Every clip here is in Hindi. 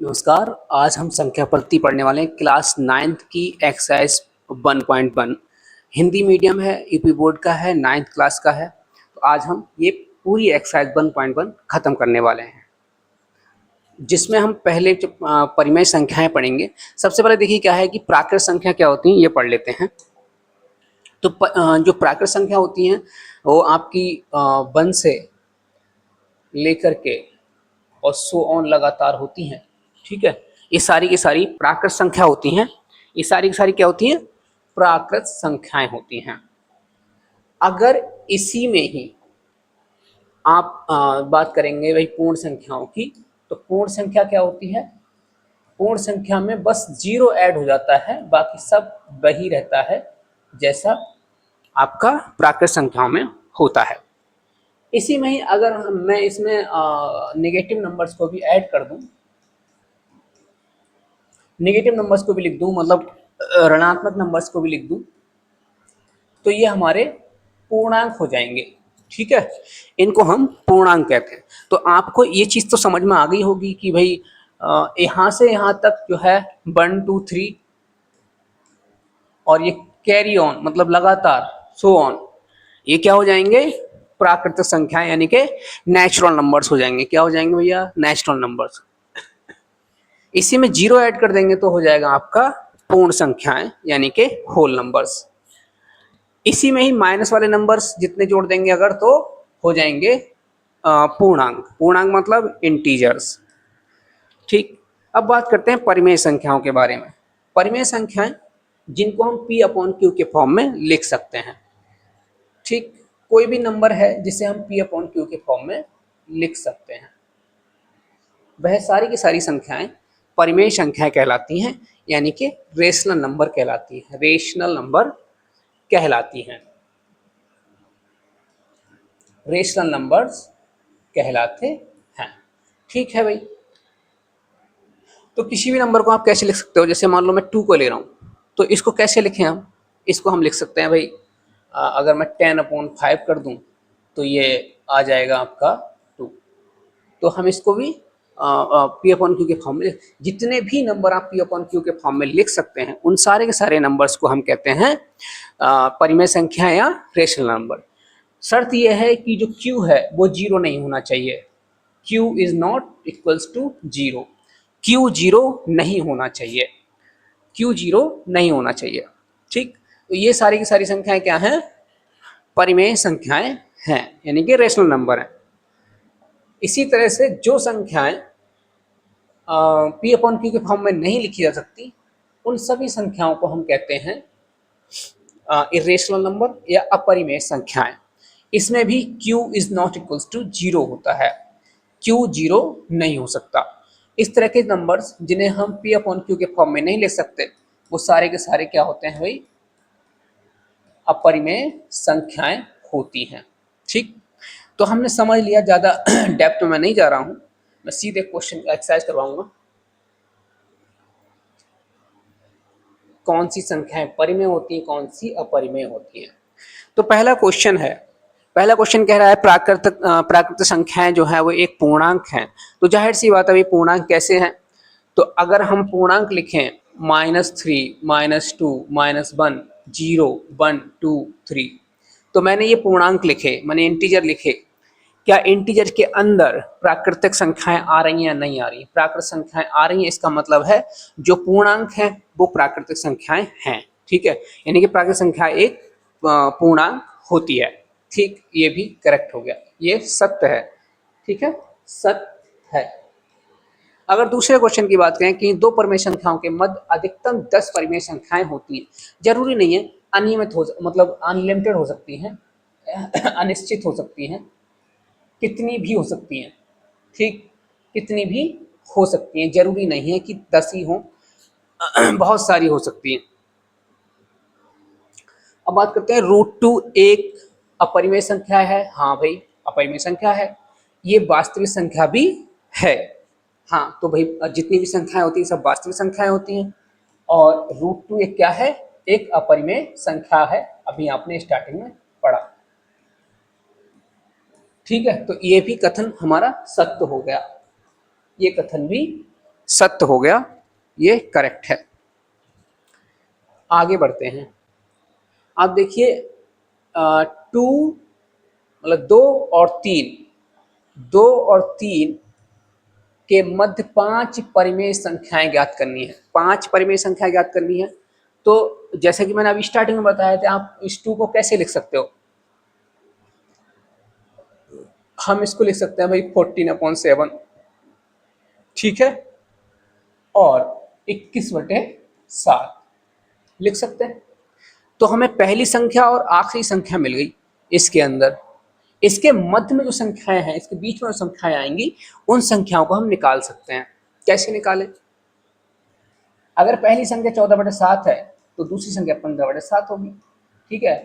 नमस्कार। आज हम संख्या पद्धति पढ़ने वाले हैं। क्लास 9th की एक्सरसाइज 1.1 हिंदी मीडियम है, यूपी बोर्ड का है, 9th क्लास का है। तो आज हम ये पूरी एक्सरसाइज 1.1 खत्म करने वाले हैं, जिसमें हम पहले जो परिमेय संख्याएं पढ़ेंगे। सबसे पहले देखिए क्या है कि प्राकृत संख्या क्या होती हैं, ये पढ़ लेते हैं। तो जो प्राकृत संख्या होती हैं वो आपकी 1 से लेकर के और सो ऑन लगातार होती हैं। ठीक है, ये सारी की सारी प्राकृत संख्या होती हैं। ये सारी की सारी क्या होती हैं? प्राकृत संख्याएं होती हैं। अगर इसी में ही आप बात करेंगे भाई पूर्ण संख्याओं की, तो पूर्ण संख्या क्या होती है? पूर्ण संख्या में बस 0 ऐड हो जाता है, बाकी सब वही रहता है जैसा आपका प्राकृत संख्याओं में होता है। इसी में ही अगर मैं इसमें नेगेटिव नंबर्स को भी ऐड कर दूं, नेगेटिव नंबर्स को भी लिख दूं, मतलब ऋणात्मक नंबर्स को भी लिख दूं, तो ये हमारे पूर्णांक हो जाएंगे। ठीक है, इनको हम पूर्णांक कहते हैं। तो आपको ये चीज़ तो समझ में आ गई होगी कि भाई यहाँ से यहाँ तक जो है 1 2 3 और ये कैरी ऑन मतलब लगातार सो ऑन, ये क्या हो जाएंगे? प्राकृतिक संख्याएं, यानी कि नेचुरल नंबर्स हो जाएंगे। क्या हो जाएंगे भैया? Natural numbers. इसी में 0 ऐड कर देंगे तो हो जाएगा आपका पूर्ण संख्याएं, यानी कि होल नंबर्स। इसी में ही माइनस वाले नंबर्स जितने जोड़ देंगे अगर, तो हो जाएंगे पूर्णांक। पूर्णांक मतलब इंटीजर्स। ठीक, अब बात करते हैं परिमेय संख्याओं के बारे में। परिमेय संख्याएं जिनको हम P अपॉन Q के फॉर्म में लिख सकते हैं। ठीक, कोई भी नंबर है जिसे हम P अपॉन Q के फॉर्म में लिख सकते हैं, वह सारी की सारी संख्याएं परिमेय संख्याएं कहलाती हैं, यानी कि रेशनल नंबर कहलाती है। रेशनल नंबर कहलाती हैं, रेशनल नंबर्स कहलाते हैं। ठीक है भाई, तो किसी भी नंबर को आप कैसे लिख सकते हो? जैसे मान लो मैं 2 को ले रहा हूँ, तो इसको कैसे लिखें हम? इसको हम लिख सकते हैं भाई, अगर मैं 10/5 कर दूं तो ये आ जाएगा आपका 2। तो हम इसको भी पी अपॉन क्यू के फॉर्म में, जितने भी नंबर आप पी अपॉन क्यू के फॉर्म में लिख सकते हैं उन सारे के सारे नंबर्स को हम कहते हैं परिमेय संख्या या रेशनल नंबर। शर्त यह है कि जो q है वो 0 नहीं होना चाहिए। q is not equals to 0। q 0 नहीं होना चाहिए। q 0 नहीं होना चाहिए। ठीक, तो ये सारी की सारी संख्याएं क्या हैं? परिमेय संख्याएं हैं, यानी कि रेशनल नंबर हैं। इसी तरह से जो संख्याएं पी अपॉन क्यू के फॉर्म में नहीं लिखी जा सकती, उन सभी संख्याओं को हम कहते हैं इरेशनल नंबर या अपरिमेय संख्याएं। इसमें भी q is not equals to 0 होता है। q 0 नहीं हो सकता। इस तरह के नंबर्स जिन्हें हम p अपॉन क्यू के फॉर्म में नहीं लिख सकते, वो सारे के सारे क्या होते हैं भाई? अपरिमेय संख्याएं होती हैं। ठीक, तो हमने समझ लिया, ज़्यादा डेप्थ में मैं नहीं जा रहा हूं, मैं सीधे क्वेश्चन एक्सरसाइज करवाऊंगा। कौन सी संख्याएं परिमेय होती हैं, कौन सी अपरिमेय होती हैं? तो पहला क्वेश्चन है, पहला क्वेश्चन कह रहा है प्राकृत संख्याएं जो है वो एक पूर्णांक हैं। तो जाहिर सी बात है भाई, पूर्णांक कैसे हैं? तो अगर हम पूर्णांक लिखें -3 -2 -1 0 1 2 3, तो मैंने ये पूर्णांक लिखे, मैंने इंटीजर लिखे। क्या इंटीजर के अंदर प्राकृतिक संख्याएं आ रही हैं या नहीं आ रही? प्राकृतिक संख्याएं आ रही हैं, इसका मतलब है जो पूर्णांक है वो प्राकृतिक संख्याएं हैं। ठीक है, यानी कि प्राकृतिक संख्या एक पूर्णांक होती है। ठीक, ये भी करेक्ट हो गया, ये सत्य है। ठीक है, सत्य है। अगर दूसरे क्वेश्चन की बात करें कि दो परिमेय संख्याओं के मध्य अधिकतम 10 परिमेय संख्याएं होती हैं, जरूरी नहीं है, अनियमित हो, मतलब अनलिमिटेड हो सकती हैं, अनिश्चित हो सकती हैं, कितनी भी हो सकती हैं। ठीक, कितनी भी हो सकती हैं, जरूरी नहीं है कि 10 ही हो, बहुत सारी हो सकती हैं। अब बात करते हैं √2 एक अपरिमेय संख्या है। हाँ भाई, अपरिमेय संख्या है। ये वास्तविक संख्या भी है। हाँ, तो भाई जितनी भी संख्याएं होती हैं सब वास्तविक संख्याएं होती हैं, और √2 एक क्या है? एक अपरिमेय संख्या है। अभी आपने स्टार्टिंग में पढ़ा। ठीक है, तो ये भी कथन हमारा सत्य हो गया, ये कथन भी सत्य हो गया, ये करेक्ट है। आगे बढ़ते हैं। आप देखिए 2 मतलब 2 और 3 के मध्य 5 परिमेय संख्याएं ज्ञात करनी है। 5 परिमेय संख्या ज्ञात करनी है। तो जैसे कि मैंने अभी स्टार्टिंग में बताया था, आप इस 2 को कैसे लिख सकते हो? हम इसको लिख सकते हैं भाई 14/7, ठीक है, और 21/7 लिख सकते हैं। तो हमें पहली संख्या और आखिरी संख्या मिल गई इसके अंदर। इसके मध्य में जो संख्याएं हैं, इसके बीच में जो संख्याएं आएंगी, उन संख्याओं को हम निकाल सकते हैं। कैसे निकालें? अगर पहली संख्या 14/7 है तो दूसरी संख्या 15/7 होगी, ठीक है,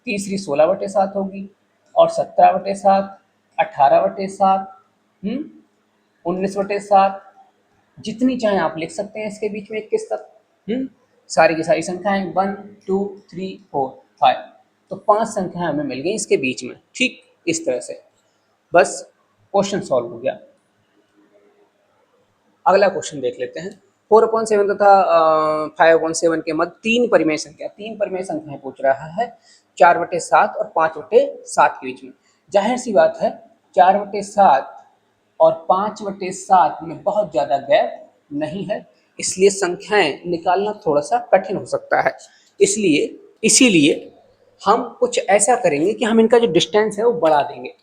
तीसरी 16/7 होगी, और 17/7, 18/7, 19/7, जितनी चाहे आप लिख सकते हैं इसके बीच में 21 तक। सारी की सारी संख्याएं 1 2 3 4 5, तो 5 संख्याएं हमें मिल गई इसके बीच में। ठीक इस तरह से बस क्वेश्चन सॉल्व हो गया। अगला क्वेश्चन देख लेते हैं। 4/7 तथा 5/7 के मध्य 3 परिमेय संख्याएं पूछ रहा है, 4/7 और 5/7 के बीच में। जाहिर सी बात है 4/7 और 5/7 में बहुत ज़्यादा गैप नहीं है, इसलिए संख्याएं निकालना थोड़ा सा कठिन हो सकता है। इसीलिए हम कुछ ऐसा करेंगे कि हम इनका जो डिस्टेंस है वो बढ़ा देंगे।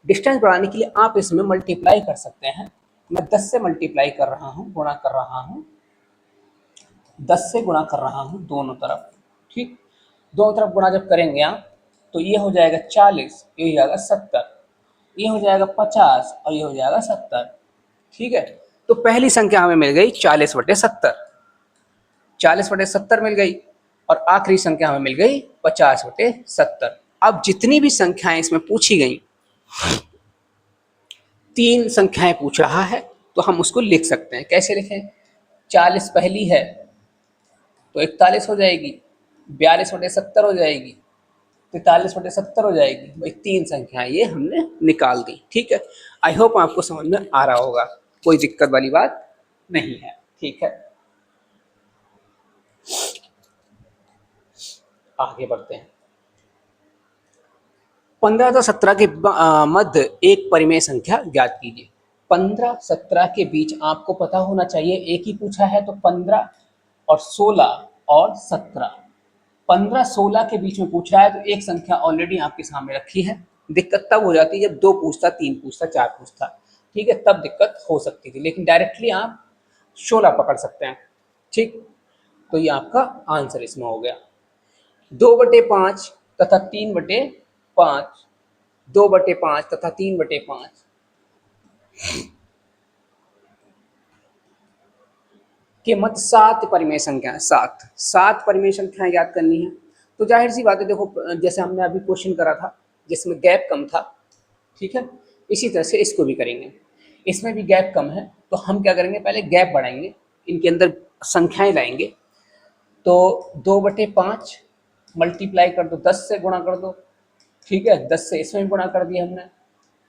डिस्टेंस बढ़ाने के लिए आप इसमें मल्टीप्लाई कर सकते हैं। मैं 10 से मल्टीप्लाई कर रहा हूँ, गुणा कर रहा हूँ, 10 से गुणा कर रहा हूँ दोनों तरफ। ठीक, दोनों तरफ गुणा जब करेंगे आप, तो ये हो जाएगा 40, ये हो जाएगा 70, ये हो जाएगा 50 और ये हो जाएगा 70। ठीक है, तो पहली संख्या हमें मिल गई 40/70, 40/70 मिल गई, और आखिरी संख्या हमें मिल गई 50/70। अब जितनी भी संख्याएं इसमें पूछी गई, 3 संख्याएं पूछ रहा है, तो हम उसको लिख सकते हैं। कैसे लिखें? 40 पहली है तो 41 हो जाएगी, 42/70 हो जाएगी, 43/70 हो जाएगी। भाई 3 संख्याएं ये हमने निकाल दी। ठीक है, आई होप आपको समझ में आ रहा होगा, कोई दिक्कत वाली बात नहीं है। ठीक है, आगे बढ़ते हैं। 15 से 17 के मध्य एक परिमेय संख्या ज्ञात कीजिए। 15-17 के बीच आपको पता होना चाहिए, एक ही पूछा है तो 15 और 16 और 17। 15-16 के बीच में पूछ रहा है तो एक संख्या ऑलरेडी आपके सामने रखी है। दिक्कत तब हो जाती है जब 2 पूछता, 3 पूछता, 4 पूछता, ठीक है, तब दिक्कत हो सकती थी। लेकिन डायरेक्टली आप 16 पकड़ सकते हैं। ठीक, तो ये आपका आंसर इसमें हो गया। 2/5 तथा 3/5, 2/5 तथा 3/5 के मत 7 परिमेय संख्या, 7 परिमेय संख्याएं याद करनी है। तो जाहिर सी बात है, देखो जैसे हमने अभी क्वेश्चन करा था जिसमें गैप कम था, ठीक है, इसी तरह से इसको भी करेंगे। इसमें भी गैप कम है, तो हम क्या करेंगे, पहले गैप बढ़ाएंगे, इनके अंदर संख्याएं लाएंगे। तो 2/5 मल्टीप्लाई कर दो, 10 से गुणा कर दो, ठीक है, 10 से इसमें भी गुणा कर दिया हमने।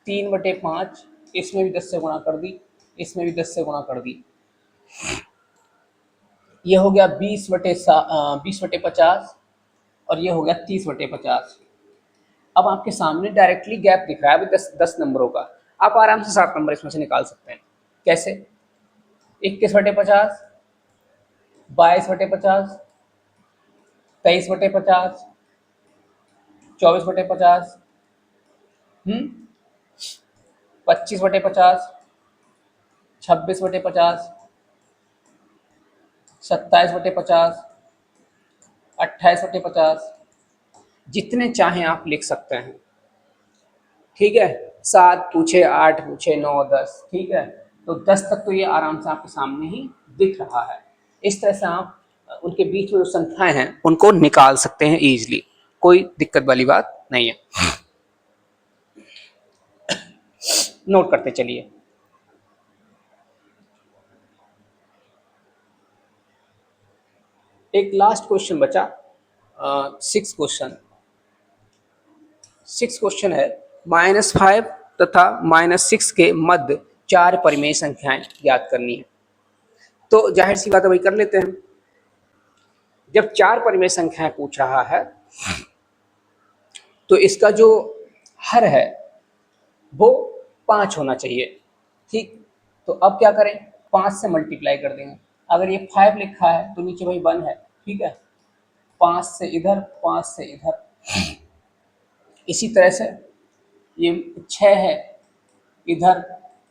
3/5 इसमें भी 10 से गुणा कर दी, इसमें भी 10 से गुणा कर दी। ये हो गया 20/50 और ये हो गया 30/50। अब आपके सामने डायरेक्टली गैप दिख रहा है 10 नंबरों का। आप आराम से 7 नंबर इसमें से निकाल सकते हैं। कैसे? 21/50, 22/50, 23/50, 24/50, 25/50, 26/50, 27/50, 28/50, जितने चाहें आप लिख सकते हैं। ठीक है, 7 पूछे, 8 पूछे, 9 10, ठीक है, तो 10 तक तो ये आराम से आपके सामने ही दिख रहा है। इस तरह से आप उनके बीच में जो संख्याएं हैं उनको निकाल सकते हैं इजीली, कोई दिक्कत वाली बात नहीं है। नोट करते चलिए। एक लास्ट क्वेश्चन बचा, 6 क्वेश्चन है। -5 तथा -6 के मध्य 4 परिमेय संख्याएं ज्ञात करनी है। तो जाहिर सी बात है, वही कर लेते हैं। जब 4 परिमेय संख्याएं पूछ रहा है तो इसका जो हर है वो 5 होना चाहिए, ठीक। तो अब क्या करें, 5 से मल्टीप्लाई कर देंगे। अगर ये 5 लिखा है तो नीचे भाई 1 है, ठीक है। 5 से इधर, 5 से इधर, इसी तरह से ये 6 है, इधर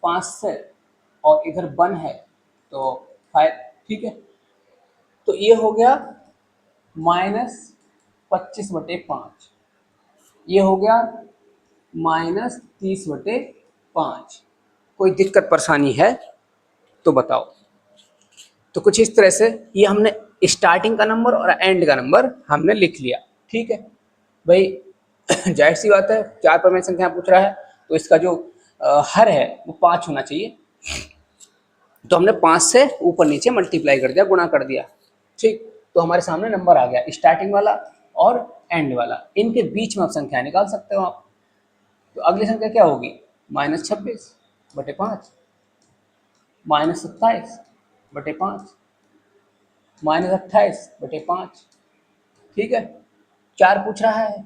5 से और इधर 1 है तो 5, ठीक है। तो ये हो गया -25/5, ये हो गया -30/5। कोई दिक्कत परेशानी है तो बताओ। तो कुछ इस तरह से ये हमने स्टार्टिंग का नंबर और एंड का नंबर हमने लिख लिया, ठीक है भाई। जाहिर सी बात है, 4 परिमेय संख्या पूछ रहा है तो इसका जो हर है वो 5 होना चाहिए। तो हमने 5 से ऊपर नीचे मल्टीप्लाई कर दिया, गुणा कर दिया, ठीक। तो हमारे सामने नंबर आ गया, स्टार्टिंग वाला और एंड वाला। इनके बीच में आप संख्या निकाल सकते हो आप। तो अगली संख्या क्या होगी, -26/5, -27/5, -28/5, ठीक है। 4 पूछ रहा है,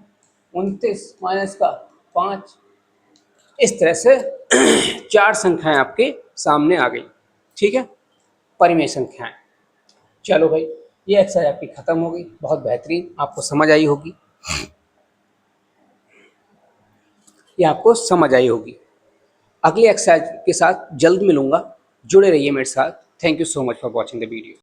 29 माइनस का 5। इस तरह से 4 संख्याएं आपके सामने आ गई, ठीक है, परिमेय संख्याएं। चलो भाई, ये एक्सरसाइज आपकी खत्म हो गई, बहुत बेहतरीन, आपको समझ आई होगी, ये आपको समझ आई होगी। अगली एक्सरसाइज के साथ जल्द मिलूंगा, जुड़े रहिए मेरे साथ। Thank you so much for watching the video.